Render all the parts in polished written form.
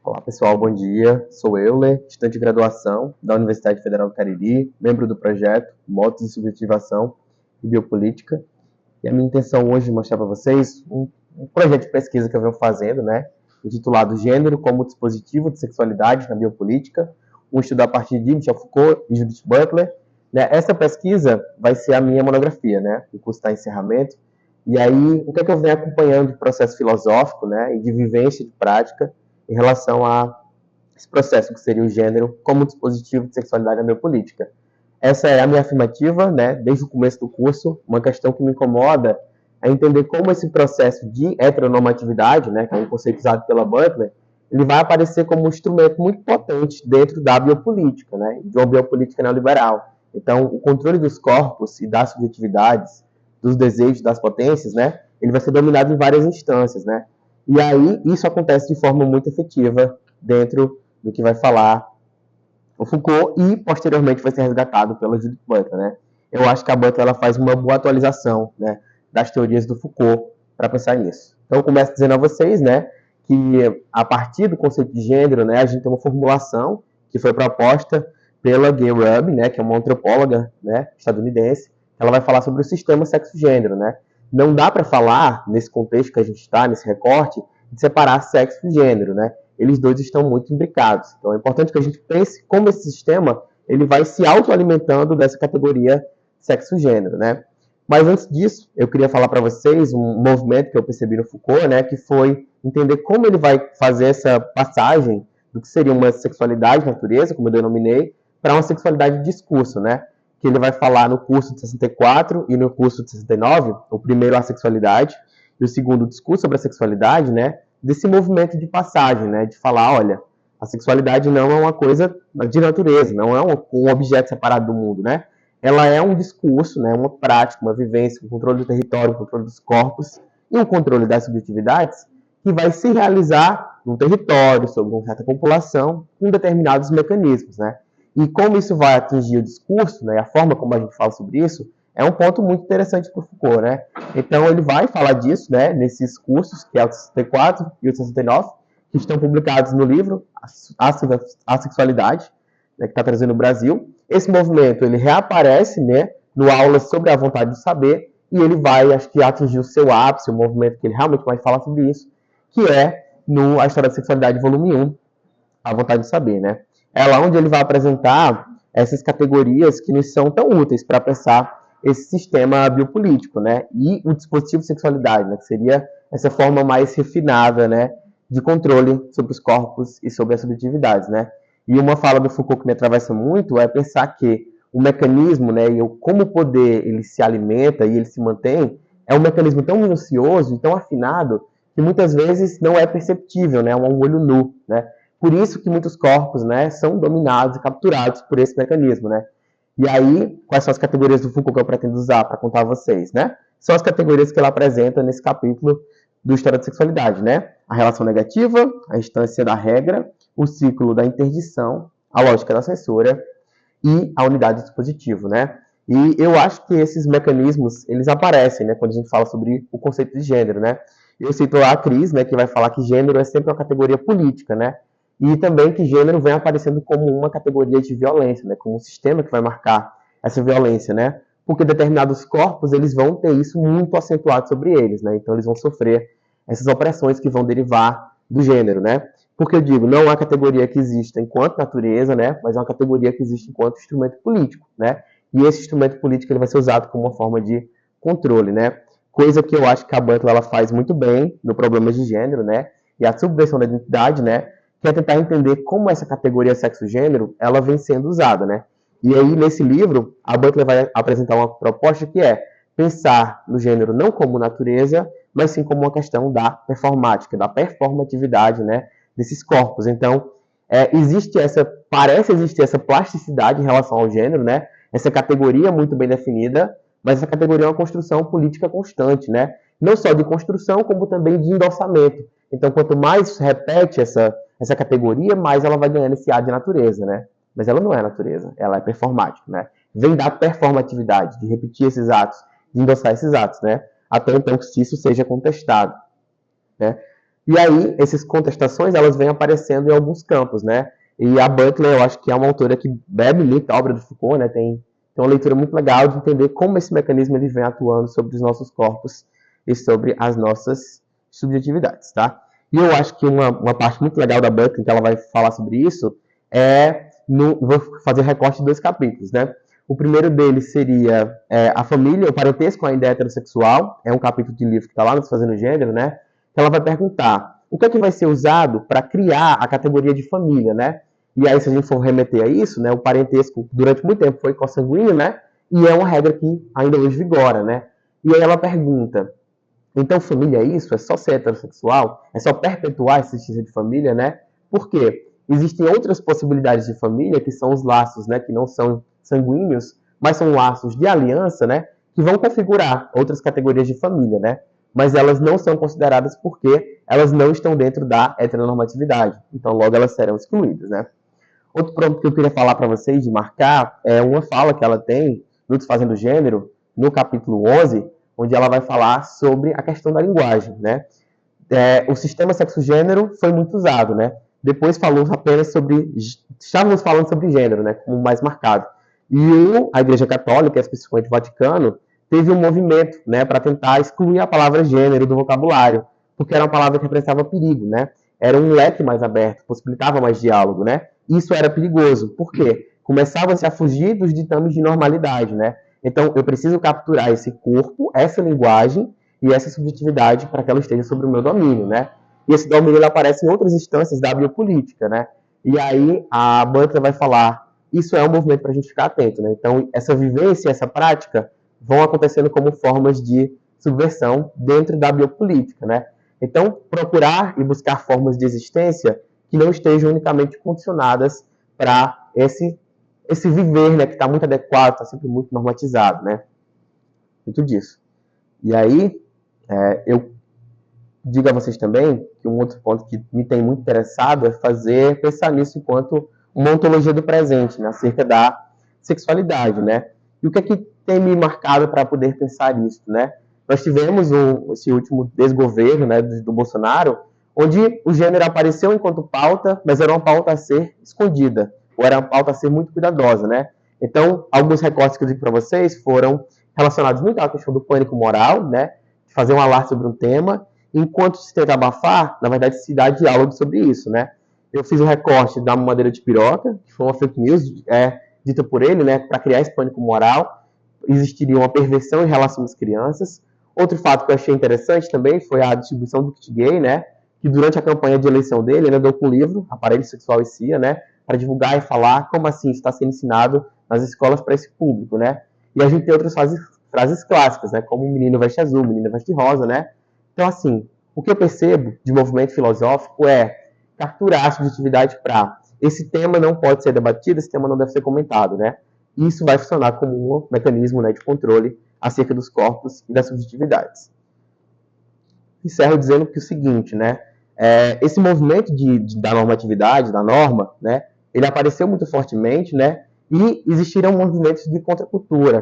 Olá pessoal, bom dia. Sou Euler, estudante de graduação da Universidade Federal do Cariri, membro do projeto Modos de Subjetivação e Biopolítica. E a minha intenção hoje é mostrar para vocês um projeto de pesquisa que eu venho fazendo, intitulado Gênero como Dispositivo de Sexualidade na Biopolítica, um estudo a partir de Michel Foucault e Judith Butler. Essa pesquisa vai ser a minha monografia, o curso está em encerramento. E aí, o que é que eu venho acompanhando de processo filosófico, e de vivência de prática em relação a esse processo que seria o gênero como dispositivo de sexualidade na biopolítica. Essa é a minha afirmativa, desde o começo do curso. Uma questão que me incomoda é entender como esse processo de heteronormatividade, que é um conceito usado pela Butler, ele vai aparecer como um instrumento muito potente dentro da biopolítica, de uma biopolítica neoliberal. Então, o controle dos corpos e das subjetividades, dos desejos, das potências, ele vai ser dominado em várias instâncias, E aí, isso acontece de forma muito efetiva dentro do que vai falar o Foucault e, posteriormente, vai ser resgatado pela Judith Butler, Eu acho que a Butler ela faz uma boa atualização, das teorias do Foucault para pensar nisso. Então, eu começo dizendo a vocês, que a partir do conceito de gênero, a gente tem uma formulação que foi proposta pela Gay Ruby, que é uma antropóloga, estadunidense. Ela vai falar sobre o sistema sexo-gênero, Não dá para falar, nesse contexto que a gente está, nesse recorte, de separar sexo e gênero, Eles dois estão muito imbricados. Então, é importante que a gente pense como esse sistema ele vai se autoalimentando dessa categoria sexo-gênero, Mas, antes disso, eu queria falar para vocês um movimento que eu percebi no Foucault, que foi entender como ele vai fazer essa passagem do que seria uma sexualidade de natureza, como eu denominei, para uma sexualidade de discurso, que ele vai falar no curso de 64 e no curso de 69, o primeiro a sexualidade e o segundo o discurso sobre a sexualidade, desse movimento de passagem, de falar, olha, a sexualidade não é uma coisa de natureza, não é um objeto separado do mundo, Ela é um discurso, uma prática, uma vivência, um controle do território, um controle dos corpos e um controle das subjetividades que vai se realizar num território, sobre uma certa população, com determinados mecanismos, E como isso vai atingir o discurso, a forma como a gente fala sobre isso, é um ponto muito interessante para o Foucault, Então, ele vai falar disso, nesses cursos, que é o 64 e o 69, que estão publicados no livro A Sexualidade, que está trazendo o Brasil. Esse movimento, ele reaparece, no Aulas sobre a Vontade de Saber, e ele vai, acho que, atingir o seu ápice, o movimento que ele realmente vai falar sobre isso, que é no A História da Sexualidade, volume 1, A Vontade de Saber, É lá onde ele vai apresentar essas categorias que nos são tão úteis para pensar esse sistema biopolítico, E o dispositivo de sexualidade, que seria essa forma mais refinada, de controle sobre os corpos e sobre as subjetividades, E uma fala do Foucault que me atravessa muito é pensar que o mecanismo, e como o poder ele se alimenta e ele se mantém, é um mecanismo tão minucioso e tão afinado que muitas vezes não é perceptível, a um olho nu, Por isso que muitos corpos, são dominados e capturados por esse mecanismo, E aí, quais são as categorias do Foucault que eu pretendo usar para contar a vocês, São as categorias que ela apresenta nesse capítulo do História da Sexualidade, A relação negativa, a instância da regra, o ciclo da interdição, a lógica da censura e a unidade do dispositivo, E eu acho que esses mecanismos, eles aparecem, quando a gente fala sobre o conceito de gênero, Eu cito lá a Cris, que vai falar que gênero é sempre uma categoria política, E também que gênero vem aparecendo como uma categoria de violência, como um sistema que vai marcar essa violência, Porque determinados corpos, eles vão ter isso muito acentuado sobre eles, Então eles vão sofrer essas opressões que vão derivar do gênero, Porque eu digo, não é uma categoria que existe enquanto natureza, Mas é uma categoria que existe enquanto instrumento político, E esse instrumento político ele vai ser usado como uma forma de controle, Coisa que eu acho que a Butler ela faz muito bem no problema de gênero, E a subversão da identidade, que é tentar entender como essa categoria sexo-gênero ela vem sendo usada, E aí, nesse livro, a Butler vai apresentar uma proposta que é pensar no gênero não como natureza, mas sim como uma questão da performática, da performatividade, desses corpos. Então, parece existir essa plasticidade em relação ao gênero, Essa categoria muito bem definida, mas essa categoria é uma construção política constante, Não só de construção, como também de endossamento. Então, quanto mais repete essa categoria, mais ela vai ganhando esse ar de natureza, Mas ela não é natureza, ela é performática, Vem da performatividade, de repetir esses atos, de endossar esses atos, Até então que isso seja contestado, E aí, essas contestações, elas vêm aparecendo em alguns campos, né? E a Butler, eu acho que é uma autora que bebe muito a obra do Foucault, né? Tem uma leitura muito legal de entender como esse mecanismo ele vem atuando sobre os nossos corpos e sobre as nossas subjetividades, tá? E eu acho que uma parte muito legal da Butler, que ela vai falar sobre isso, vou fazer recorte de 2 capítulos, né? O primeiro deles seria a família, o parentesco com a ideia heterossexual, é um capítulo de livro que está lá no Desfazendo Gênero, né? Ela vai perguntar o que é que vai ser usado para criar a categoria de família, né? E aí, se a gente for remeter a isso, né, o parentesco durante muito tempo foi consanguíneo, né? E é uma regra que ainda hoje vigora, né? E aí ela pergunta, então família é isso? É só ser heterossexual? É só perpetuar essa existência de família, né? Por quê? Existem outras possibilidades de família, que são os laços, né, que não são sanguíneos, mas são laços de aliança, né, que vão configurar outras categorias de família, né? Mas elas não são consideradas porque elas não estão dentro da heteronormatividade. Então, logo, elas serão excluídas, né? Outro ponto que eu queria falar para vocês, de marcar, é uma fala que ela tem no Desfazendo Gênero, no capítulo 11, onde ela vai falar sobre a questão da linguagem, né? O sistema sexo-gênero foi muito usado, né? Depois falou apenas sobre... Estávamos falando sobre gênero, né? Como mais marcado. E a Igreja Católica, especificamente o Vaticano, teve um movimento, né, para tentar excluir a palavra gênero do vocabulário, porque era uma palavra que representava perigo, né? Era um leque mais aberto, possibilitava mais diálogo, né? Isso era perigoso. Por quê? Começava-se a fugir dos ditames de normalidade, né? Então, eu preciso capturar esse corpo, essa linguagem e essa subjetividade para que ela esteja sobre o meu domínio, né? E esse domínio ele aparece em outras instâncias da biopolítica, né? E aí a Butler vai falar, isso é um movimento para a gente ficar atento, né? Então, essa vivência, essa prática vão acontecendo como formas de subversão dentro da biopolítica, né? Então, procurar e buscar formas de existência que não estejam unicamente condicionadas para esse viver, né, que está muito adequado, está sempre muito normatizado, né? Muito disso. E aí, eu digo a vocês também que um outro ponto que me tem muito interessado é pensar nisso enquanto uma ontologia do presente, né, acerca da sexualidade, né? E o que é que tem me marcado para poder pensar isso, né? Nós tivemos esse último desgoverno, né, do Bolsonaro, onde o gênero apareceu enquanto pauta, mas era uma pauta a ser escondida, ou era uma pauta a ser muito cuidadosa, né? Então, alguns recortes que eu digo para vocês foram relacionados muito à questão do pânico moral, né? De fazer um alarde sobre um tema, enquanto se tenta abafar, na verdade, se dá diálogo sobre isso, né? Eu fiz um recorte da mamadeira de piroca, que foi uma fake news dita por ele, né, para criar esse pânico moral. Existiria uma perversão em relação às crianças. Outro fato que eu achei interessante também foi a distribuição do kit gay, né, que durante a campanha de eleição dele, ele andou com um livro, Aparelho Sexual e CIA, né, para divulgar e falar como assim está sendo ensinado nas escolas para esse público, né. E a gente tem outras frases clássicas, né, como menino veste azul, menina veste rosa, né. Então, assim, o que eu percebo de movimento filosófico é capturar a subjetividade para esse tema não pode ser debatido, esse tema não deve ser comentado, né? E isso vai funcionar como um mecanismo, né, de controle acerca dos corpos e das subjetividades. Encerro dizendo que o seguinte, né? Esse movimento da normatividade, da norma, né? Ele apareceu muito fortemente, né? E existiram movimentos de contracultura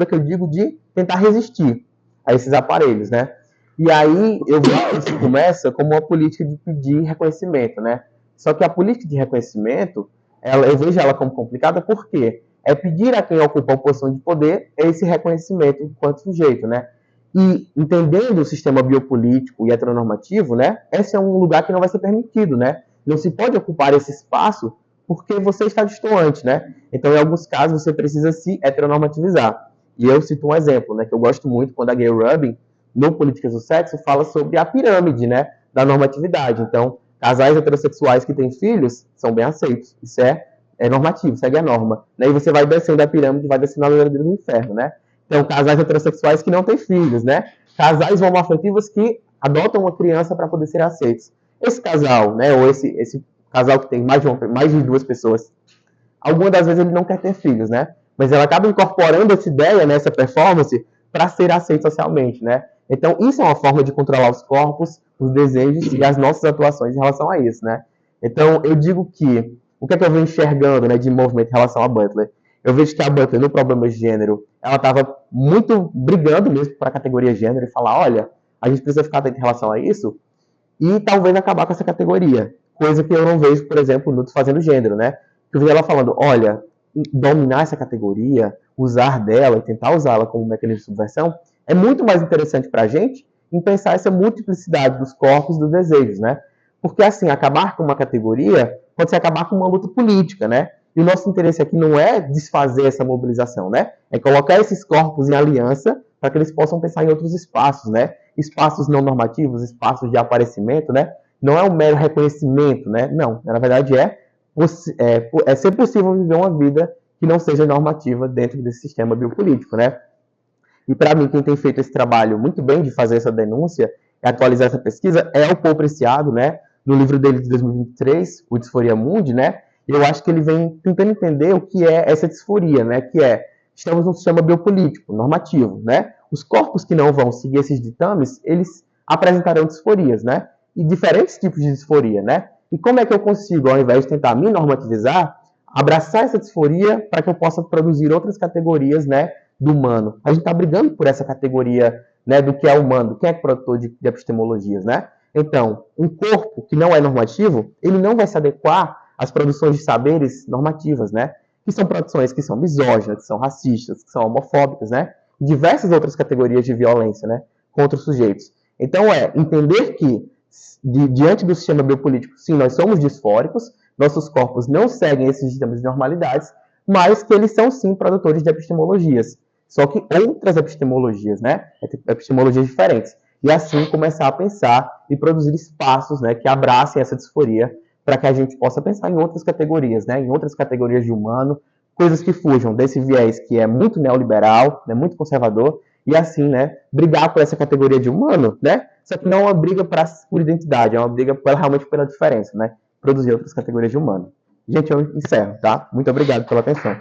que eu digo de tentar resistir a esses aparelhos, né? E aí eu vejo que isso começa como uma política de pedir reconhecimento, né? Só que a política de reconhecimento, eu vejo ela como complicada porque é pedir a quem ocupa a posição de poder esse reconhecimento enquanto sujeito, né? E entendendo o sistema biopolítico e heteronormativo, né? Esse é um lugar que não vai ser permitido, né? Não se pode ocupar esse espaço porque você está distante, né? Então, em alguns casos, você precisa se heteronormativizar. E eu cito um exemplo, né? Que eu gosto muito quando a Gayle Rubin no Políticas do Sexo, fala sobre a pirâmide, né, da normatividade. Então, casais heterossexuais que têm filhos são bem aceitos. Isso é normativo, segue a norma. Né? E você vai descendo a pirâmide, vai descendo a ladeira do inferno, né? Então, casais heterossexuais que não têm filhos, né? Casais homoafetivos que adotam uma criança para poder ser aceitos. Esse casal, né, ou esse casal que tem mais de 2 pessoas, algumas das vezes ele não quer ter filhos, né? Mas ela acaba incorporando essa ideia, né, essa performance, para ser aceito socialmente, né? Então, isso é uma forma de controlar os corpos, os desejos e as nossas atuações em relação a isso, né? Então, eu digo que, o que é que eu venho enxergando, né, de movimento em relação a Butler? Eu vejo que a Butler, no problema de gênero, ela estava muito brigando mesmo para a categoria gênero e falar, olha, a gente precisa ficar atento em relação a isso. e talvez acabar com essa categoria. Coisa que eu não vejo, por exemplo, no Desfazendo Gênero, né? Eu vi ela falando, olha, dominar essa categoria, usar dela e tentar usá-la como mecanismo de subversão, é muito mais interessante para a gente em pensar essa multiplicidade dos corpos e dos desejos, né? Porque, assim, acabar com uma categoria pode ser acabar com uma luta política, né? E o nosso interesse aqui não é desfazer essa mobilização, né? É colocar esses corpos em aliança para que eles possam pensar em outros espaços, né? Espaços não normativos, espaços de aparecimento, né? Não é um mero reconhecimento, né? Não, na verdade é ser possível viver uma vida que não seja normativa dentro desse sistema biopolítico, né? E para mim, quem tem feito esse trabalho muito bem de fazer essa denúncia e atualizar essa pesquisa é o Paul Preciado, né? No livro dele de 2023, o Disforia Mundi, né? Eu acho que ele vem tentando entender o que é essa disforia, né? Que é, estamos num sistema biopolítico, normativo, né? Os corpos que não vão seguir esses ditames, eles apresentarão disforias, né? E diferentes tipos de disforia, né? E como é que eu consigo, ao invés de tentar me normativizar, abraçar essa disforia para que eu possa produzir outras categorias, né? Do humano. A gente está brigando por essa categoria, né, do que é humano, quem é produtor de epistemologias, né? Então, um corpo que não é normativo, ele não vai se adequar às produções de saberes normativas, né? Que são produções que são misóginas, que são racistas, que são homofóbicas, né? Diversas outras categorias de violência, né? Contra os sujeitos. Então, entender que, diante do sistema biopolítico, sim, nós somos disfóricos, nossos corpos não seguem esses sistemas de normalidades, mas que eles são, sim, produtores de epistemologias. Só que outras epistemologias, né? Epistemologias diferentes. E assim começar a pensar e produzir espaços, né, que abracem essa disforia para que a gente possa pensar em outras categorias, né? Em outras categorias de humano, coisas que fujam desse viés que é muito neoliberal, né, muito conservador, e assim, né, brigar por essa categoria de humano, né? Só que não é uma briga por identidade, é uma briga realmente pela diferença, né? Produzir outras categorias de humano. Gente, eu encerro, tá? Muito obrigado pela atenção.